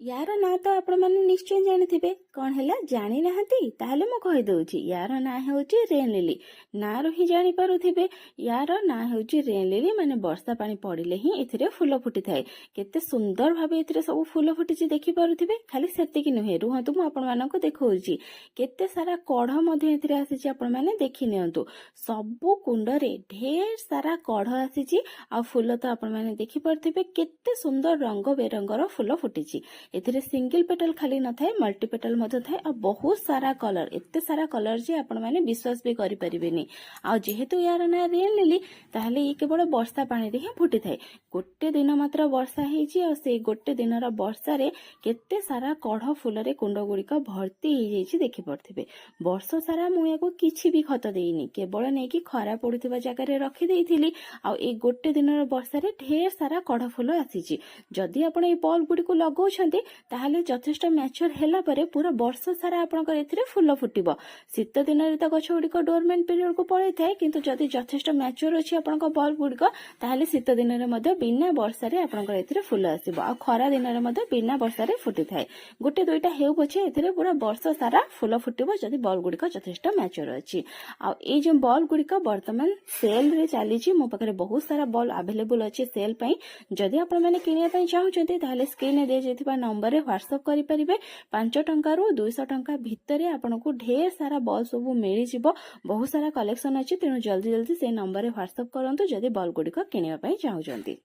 यार ना तो आपण मैंने निश्चय जानिथिबे कौन हैला जानी नाहंती ताहले मु कहि दउची यार ना हेउची रेन लिली ना रो ही जानि पारुथिबे यार ना हेउची रेन लिली माने वर्षा पानी पड़िले ही एथिरे फूल फुटी थाए केते सुंदर भाबे एथिरे सब फूल फुटिची देखि पारुथिबे खाली सेतिकी नुहे रुहंतु मु आपण मानको देखौची केते सारा कढ़ मध्ये एथिरे आसीची आपण माने देखि नियंतु सबु कुंडरे ढेर सारा कढ़ आसीची आ फूल तो आपण माने देखि पारुथिबे केते सुंदर रंग बेरंगर फूल फुटिची एथिरे सिंगल पेटल खाली न थाए मल्टी पेटल मधे थाए आ बहुत सारा कलर एते सारा कलर जे आपण माने विश्वास भी करि परिबेनी आ जेहेतु यार ना रेन लिली ताहले ई केवल वर्षा पानी रे ही फुटी थाए गोटे दिन मात्र वर्षा हेची आ से गोटे दिनर वर्षा रे केते सारा कढ़ फूल रे कुंड गुड़िक भर्ती हो जाइछि देखि पड़थिबे वर्ष सारा मु याको किछि भी खत देइनी केवल नै कि खरा पड़ुथिबा जागा रे रखि देइथिली आ ए गोटे दिनर वर्षा रे ढेर सारा कढ़ फूल आसीछि जदि आपण ए बल्ब गुडी को लगौछन्ते ताहले यथेष्ट मैच्योर हेला परे पूरा वर्ष सारा आपनकर एथिरे फूल फुटिबो शीत दिन रे त गछ गुडी को डोरमेंट पीरियड को पळै थाए किंतु जदि यथेष्ट मैच्योर अछि आपनकर बल्ब गुडी को ताहले शीत दिन रे मध्ये बिना वर्षा रे आपनकर एथिरे फूल आसीबो आ खरा दिन रे मध्ये बिना वर्षा रे फुटि थाए गोटे दुईटा हेउ पछे एथिरे पूरा वर्ष सारा फूल फुटिबो जदि बल्ब गुडी को यथेष्ट मैच्योर अछि आ ए जे बल्ब गुडी को वर्तमान सेल रे चालीछि मो पाखरे बहुत सारा बल्ब अवेलेबल अछि सेल पई जदि आपण माने किनिया पई चाहुचंती ताहले स्क्रीन रे दे जेथिबा नंबर रे व्हाट्सएप करि परिबे 5 टंका रु 200 टंका भितरे आपनको ढेर सारा बल्ब सब मिली जिवो बहुत सारा कलेक्शन अछि तेनु जल्दी जल्दी से नंबर रे व्हाट्सएप करंतु जदि बल्ब गुडी को किनिया पई चाहुचंती।